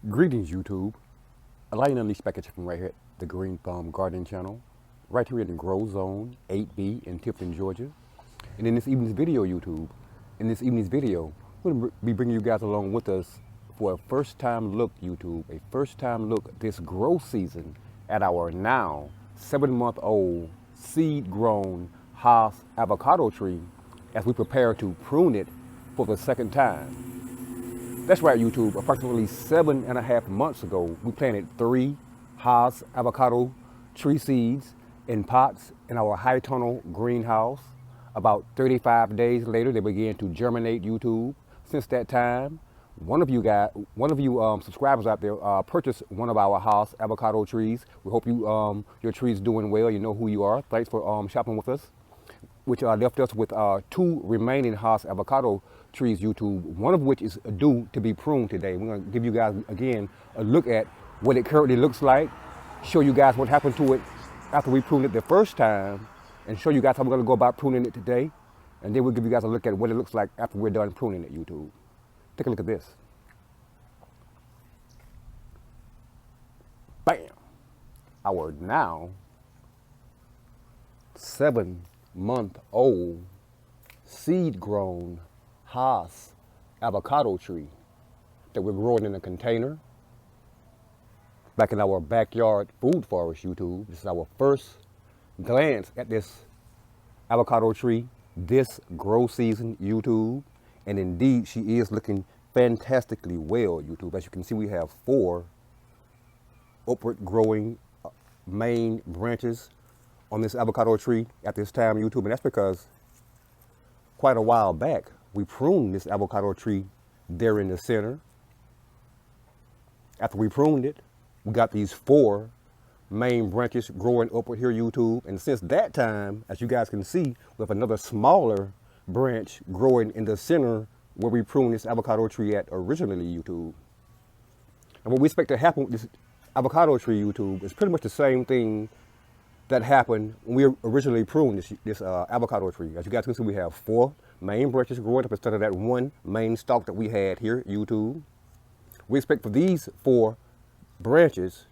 Greetings, YouTube. Allowing unleashed package from right here at the Green Thumb Garden Channel, right here in the Grow Zone 8B in Tifton, Georgia. And in this evening's video, YouTube, we're going to be bringing you guys along with us for a first-time look, YouTube, a first-time look this growth season at our now 7-month-old seed-grown Haas avocado tree as we prepare to prune it for the second time. That's right, YouTube. Approximately 7.5 months ago, we planted 3 Haas avocado tree seeds in pots in our high tunnel greenhouse. About 35 days later, they began to germinate, YouTube. Since that time, one of you subscribers out there purchased one of our Haas avocado trees. We hope your tree's doing well. You know who you are. Thanks for shopping with us, which left us with 2 remaining Haas avocado trees, YouTube, one of which is due to be pruned today. We're going to give you guys, again, a look at what it currently looks like, show you guys what happened to it after we pruned it the first time, and show you guys how we're going to go about pruning it today. And then we'll give you guys a look at what it looks like after we're done pruning it, YouTube. Take a look at this. Bam! Our now 7-month-old seed-grown Haas avocado tree that we're growing in a container back in our backyard food forest, YouTube. This is our first glance at this avocado tree this grow season, YouTube. And indeed, she is looking fantastically well, YouTube. As you can see, we have 4 upward growing main branches on this avocado tree at this time, YouTube. And that's because quite a while back, we pruned this avocado tree there in the center. After we pruned it, we got these 4 main branches growing upward here, YouTube. And since that time, as you guys can see, we have another smaller branch growing in the center where we pruned this avocado tree at originally, YouTube. And what we expect to happen with this avocado tree, YouTube, is pretty much the same thing that happened when we originally pruned this avocado tree. As you guys can see, we have 4 main branches growing up instead of that 1 main stalk that we had here, YouTube. We expect for these 4 branches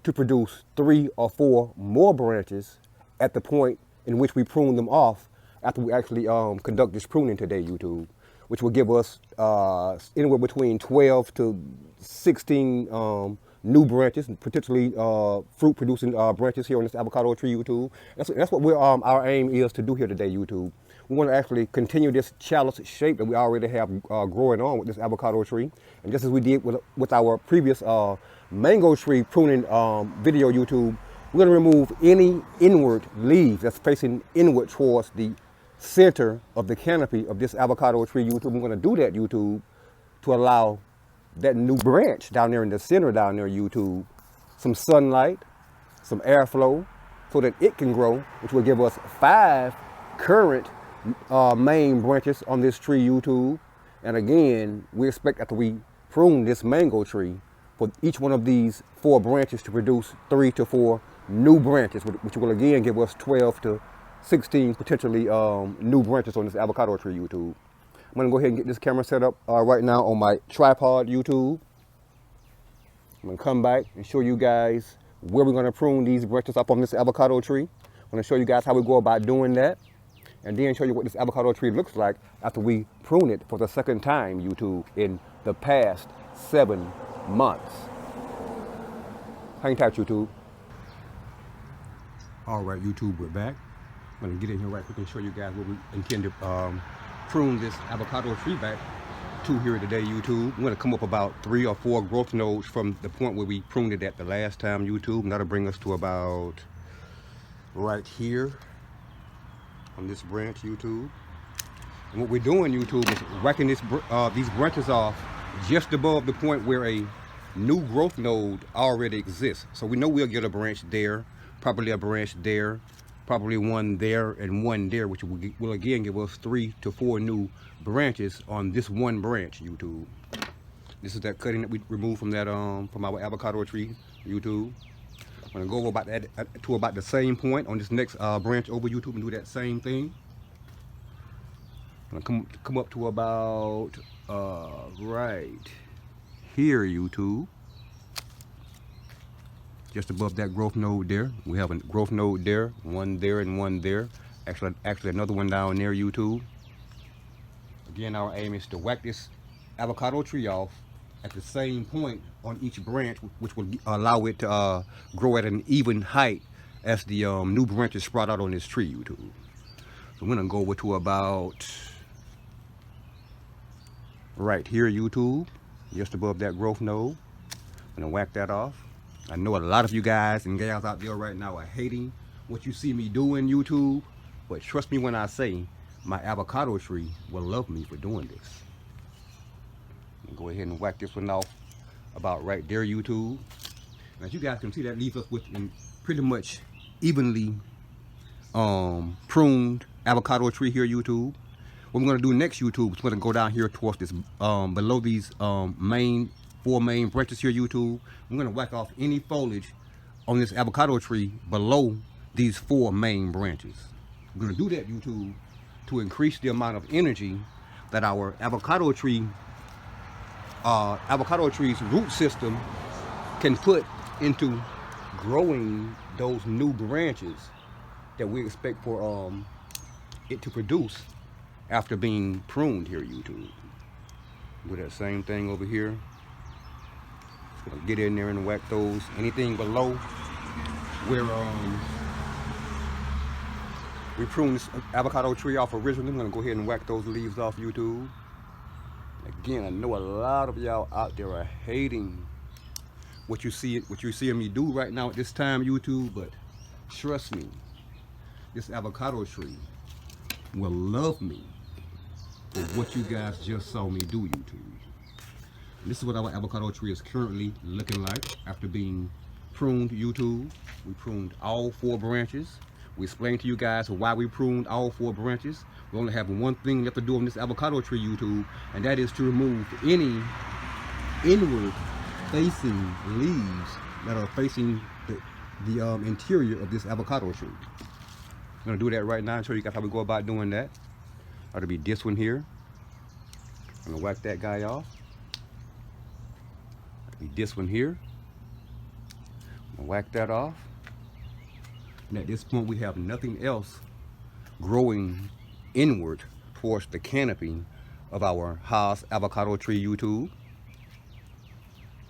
to produce 3 or 4 more branches at the point in which we prune them off after we actually conduct this pruning today, YouTube, which will give us anywhere between 12 to 16 new branches, potentially fruit-producing branches here on this avocado tree, YouTube. That's what our aim is to do here today, YouTube. We want to actually continue this chalice shape that we already have growing on with this avocado tree. And just as we did with our previous mango tree pruning video, YouTube, we're going to remove any inward leaves that's facing inward towards the center of the canopy of this avocado tree, YouTube. We're going to do that, YouTube, to allow that new branch down there in the center down there, YouTube, some sunlight, some airflow, so that it can grow, which will give us 5 current main branches on this tree, YouTube. And again, we expect after we prune this mango tree for each one of these 4 branches to produce 3 to 4 new branches, which will again give us 12 to 16 potentially new branches on this avocado tree, YouTube. I'm gonna go ahead and get this camera set up right now on my tripod, YouTube. I'm gonna come back and show you guys where we're gonna prune these branches up on this avocado tree. I'm gonna show you guys how we go about doing that, and then show you what this avocado tree looks like after we prune it for the second time, YouTube, in the past 7 months. Hang tight, YouTube. All right, YouTube, we're back. I'm gonna get in here right quick and show you guys what we intend to prune this avocado tree back 2 here today, YouTube. I'm gonna come up about 3 or 4 growth nodes from the point where we pruned it at the last time, YouTube. And that'll bring us to about right here on this branch, YouTube. And what we're doing, YouTube, is whacking these branches off just above the point where a new growth node already exists. So we know we'll get a branch there, probably a branch there, probably one there, and one there, which will again give us 3 to 4 new branches on this one branch, YouTube. This is that cutting that we removed from that from our avocado tree, YouTube. I'm gonna go over about that to about the same point on this next branch over, YouTube, and do that same thing. I'm gonna come up to about right here, YouTube. Just above that growth node there. We have a growth node there, one there and one there. Actually another one down there, YouTube. Again, our aim is to whack this avocado tree off at the same point on each branch, which will allow it to grow at an even height as the new branches sprout out on this tree, YouTube. So we're gonna go over to about right here, YouTube, just above that growth node. I'm gonna whack that off. I know a lot of you guys and gals out there right now are hating what you see me doing, YouTube, but trust me when I say my avocado tree will love me for doing this. I'm gonna go ahead and whack this one off about right there, YouTube. And as you guys can see, that leaves us with a pretty much evenly pruned avocado tree here, YouTube. What we're gonna do next, YouTube, is we're gonna go down here towards this below these 4 main branches here, YouTube. I'm gonna whack off any foliage on this avocado tree below these 4 main branches. I'm gonna do that, YouTube, to increase the amount of energy that our avocado tree's root system can put into growing those new branches that we expect for it to produce after being pruned here, YouTube. Do that same thing over here. Just gonna get in there and whack those. Anything below where we pruned this avocado tree off originally, I'm gonna go ahead and whack those leaves off, YouTube. Again, I know a lot of y'all out there are hating what you're seeing me do right now at this time, YouTube, but trust me, this avocado tree will love me for what you guys just saw me do, YouTube. This is what our avocado tree is currently looking like after being pruned, YouTube. We pruned all 4 branches. We explained to you guys why we pruned all 4 branches. We only have one thing left to do on this avocado tree, YouTube, and that is to remove any inward facing leaves that are facing the interior of this avocado tree. I'm gonna do that right now and show you guys how we go about doing that. That'll be this one here. I'm gonna whack that guy off. That'll be this one here. I'm gonna whack that off. And at this point, we have nothing else growing inward towards the canopy of our Haas avocado tree, YouTube.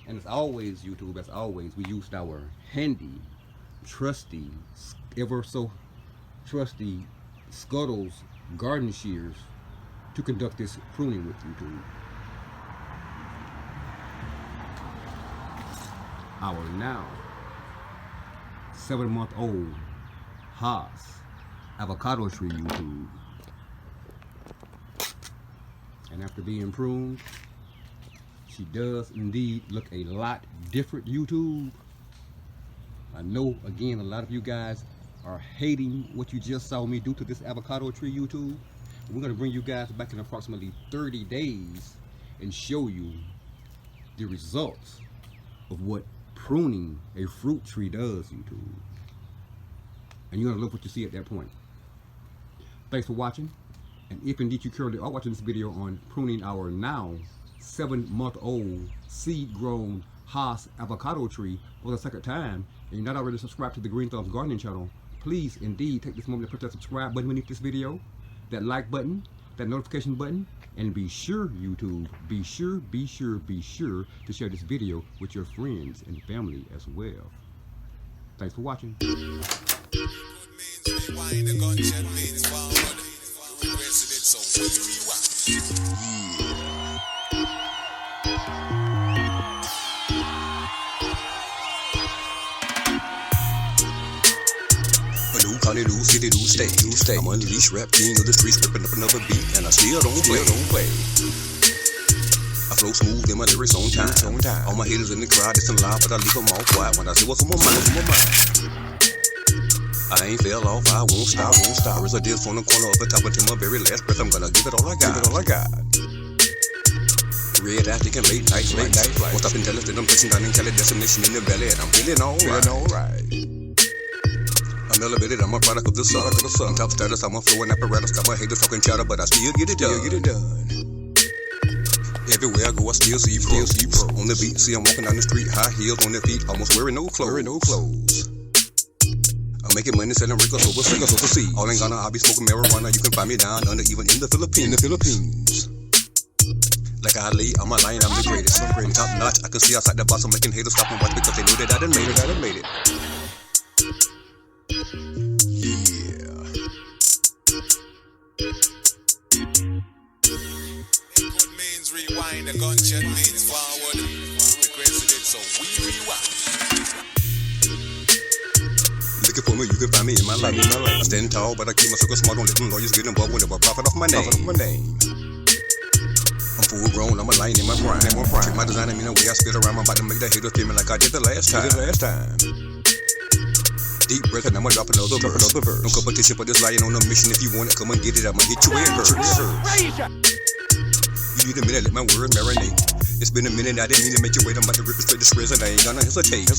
And as always, YouTube, as always, we used our handy, trusty, ever so trusty Scuttles garden shears to conduct this pruning with, YouTube. Our now 7-month-old Haas avocado tree, YouTube. And after being pruned, she does indeed look a lot different, YouTube. I know, again, a lot of you guys are hating what you just saw me do to this avocado tree, YouTube. We're gonna bring you guys back in approximately 30 days and show you the results of what pruning a fruit tree does, YouTube. And you're gonna love what you see at that point. Thanks for watching. And if indeed you currently are watching this video on pruning our now 7-month-old seed-grown Haas avocado tree for the second time, and you're not already subscribed to the Green Thumbs Gardening channel, please indeed take this moment to press that subscribe button beneath this video, that like button, that notification button, and be sure, YouTube, be sure to share this video with your friends and family as well. Thanks for watching. 50 do stay. I'm unleashed rap king of the streets, ripping up another beat, and I still don't play. I flow smooth in my lyrics on time. All my haters in the crowd, listen loud, but I leave them all quiet when I say what's on my mind. I ain't fell off, I won't stop. As I did from the corner of the top until my very last breath, I'm gonna give it all I got. Red eye thinking late night flights. Won't stop until I'm touching down in Cali, destination in the valley, and I'm feeling alright. I'm elevated, I'm a product of the sun. Top status, I'm a flowing apparatus. Got my haters talking chatter, but I still get it done. Everywhere I go, I still see pros. On the beat, see I'm walking down the street, high heels on their feet, almost wearing no clothes. I'm making money selling records overseas. All in Ghana, I'll be smoking marijuana. You can find me down under, even in the Philippines. Like Ali, I'm a lion, I'm the greatest. I'm top notch, I can see outside the box. I'm making haters stop and watch because they know that I done made it. Yeah. Input means rewind, the gunshot means forward. We requested it, so we rewind. Looking for me, you can find me in my life. I stand tall, but I keep my circle smart. Don't let them lawyers get involved whenever I profit off my name. I'm full grown, I'm a lion in my prime. Check my design, I mean the way I spit around. I'm about to make the haters feel me like I did the last time. Deep breath and I'ma drop another verse. No competition for this lion on a mission. If you want it, come and get it. I'ma hit you where it hurts. You need a minute, let my word marinate. It's been a minute, I didn't mean to make you wait. I'm about to rip it straight to shreds and I ain't gonna hesitate.